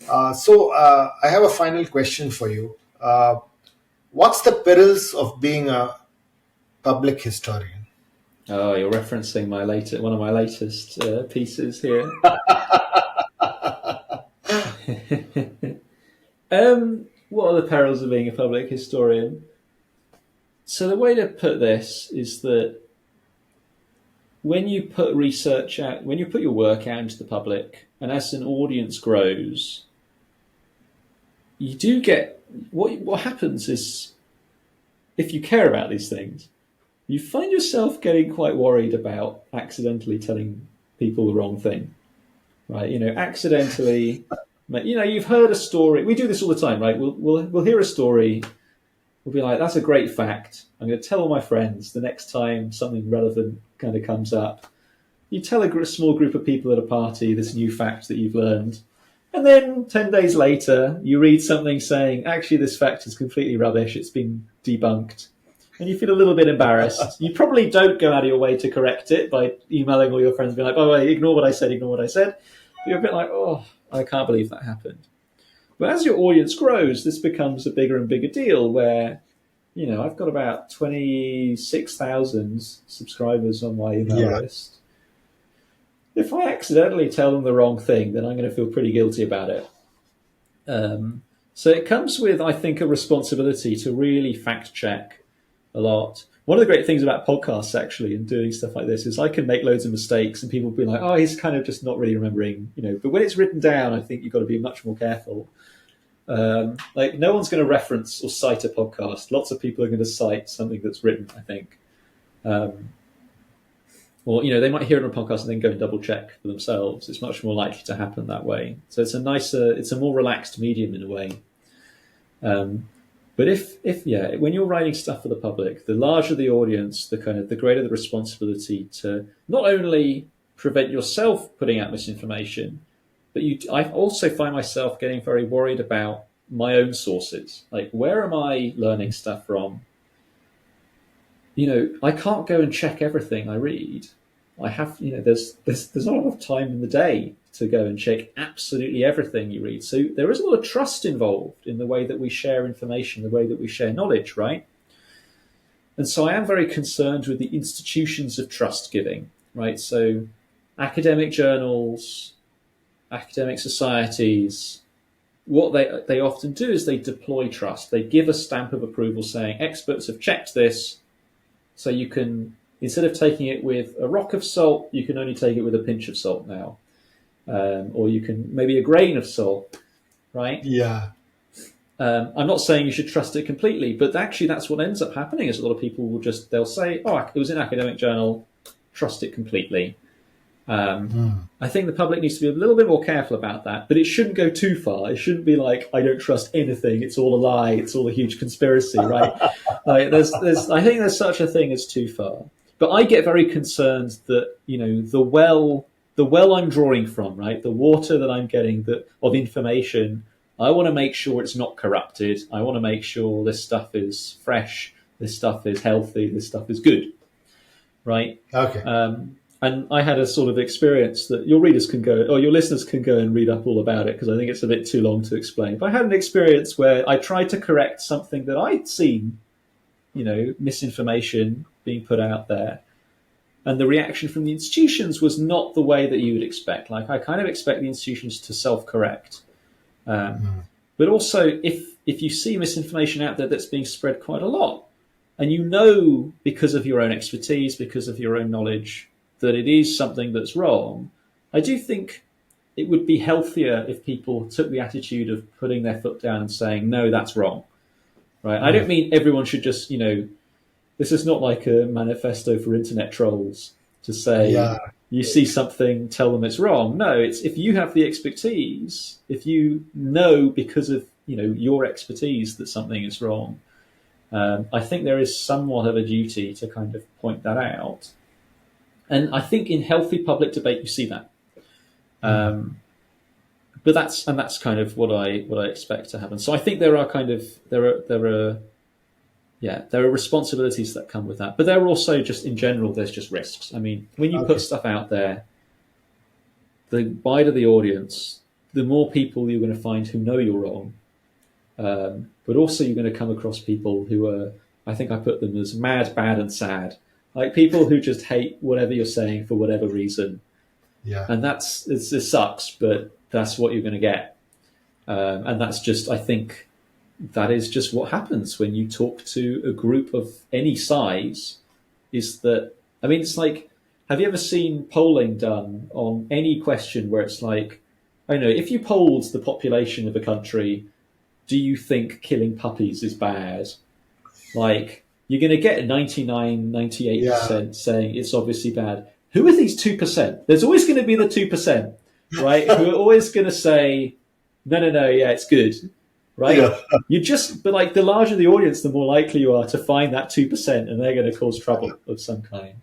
I have a final question for you. What's the perils of being a public historian? Oh, you're referencing one of my latest pieces here. What are the perils of being a public historian? So the way to put this is that when you put research out, when you put your work out into the public, and as an audience grows, you do get what happens is, if you care about these things, you find yourself getting quite worried about accidentally telling people the wrong thing, right? Accidentally, you've heard a story. We do this all the time, right? We'll hear a story. We'll be like, that's a great fact. I'm going to tell all my friends the next time something relevant kind of comes up. You tell a small group of people at a party this new fact that you've learned. And then 10 days later, you read something saying, actually, this fact is completely rubbish. It's been debunked. And you feel a little bit embarrassed. You probably don't go out of your way to correct it by emailing all your friends and being like, oh, wait, ignore what I said. But you're a bit like, oh, I can't believe that happened. But as your audience grows, this becomes a bigger and bigger deal where, I've got about 26,000 subscribers on my email list. If I accidentally tell them the wrong thing, then I'm going to feel pretty guilty about it. So it comes with, I think, a responsibility to really fact check a lot. One of the great things about podcasts, actually, and doing stuff like this is I can make loads of mistakes and people will be like, oh, he's kind of just not really remembering, But when it's written down, I think you've got to be much more careful. No one's going to reference or cite a podcast. Lots of people are going to cite something that's written, I think. Or, they might hear it on a podcast and then go and double check for themselves. It's much more likely to happen that way. So it's a more relaxed medium in a way. But when you're writing stuff for the public, the larger the audience, the greater the responsibility to not only prevent yourself putting out misinformation, but I also find myself getting very worried about my own sources. Like, where am I learning stuff from? I can't go and check everything I read. I have, there's not a lot of time in the day to go and check absolutely everything you read. So there is a lot of trust involved in the way that we share information, the way that we share knowledge, right? And so I am very concerned with the institutions of trust giving, right? So academic journals, academic societies, what they often do is they deploy trust. They give a stamp of approval saying experts have checked this, so you can, instead of taking it with a rock of salt, you can only take it with a pinch of salt now. Or you can maybe a grain of salt, right? Yeah. I'm not saying you should trust it completely, but actually that's what ends up happening is a lot of people they'll say, oh, it was in an academic journal, trust it completely. I think the public needs to be a little bit more careful about that, but it shouldn't go too far. It shouldn't be like, I don't trust anything. It's all a lie. It's all a huge conspiracy, right? I think there's such a thing as too far. But I get very concerned that, the well I'm drawing from, right? The water that I'm getting of information, I want to make sure it's not corrupted. I want to make sure this stuff is fresh. This stuff is healthy. This stuff is good, right? Okay. And I had a sort of experience that your listeners can go and read up all about it because I think it's a bit too long to explain. But I had an experience where I tried to correct something that I'd seen, misinformation being put out there. And the reaction from the institutions was not the way that you would expect. Like, I kind of expect the institutions to self-correct. But also, if you see misinformation out there that's being spread quite a lot, and because of your own expertise, because of your own knowledge, that it is something that's wrong, I do think it would be healthier if people took the attitude of putting their foot down and saying, no, that's wrong. Right? I don't mean everyone should just, this is not like a manifesto for internet trolls to say, you see something, tell them it's wrong. No, it's if you have the expertise, if you know because of, your expertise that something is wrong, I think there is somewhat of a duty to kind of point that out. And I think in healthy public debate, you see that. But that's kind of what I expect to happen. So I think there are responsibilities that come with that. But there are also just in general, there's just risks. I mean, when you put stuff out there, the wider the audience, the more people you're going to find who know you're wrong. But also you're going to come across people who are, I think I put them as mad, bad, and sad. Like people who just hate whatever you're saying for whatever reason. Yeah. And it sucks, but that's what you're going to get. And that's just, I think, that is just what happens when you talk to a group of any size. Is that, I mean, it's like, have you ever seen polling done on any question where it's like, I don't know, if you polled the population of a country, do you think killing puppies is bad? Like, you're going to get 99, 98% saying it's obviously bad. Who are these 2%? There's always going to be the 2%, right? Who are always going to say, no, yeah, it's good, right? Yeah. But like the larger the audience, the more likely you are to find that 2%, and they're going to cause trouble of some kind.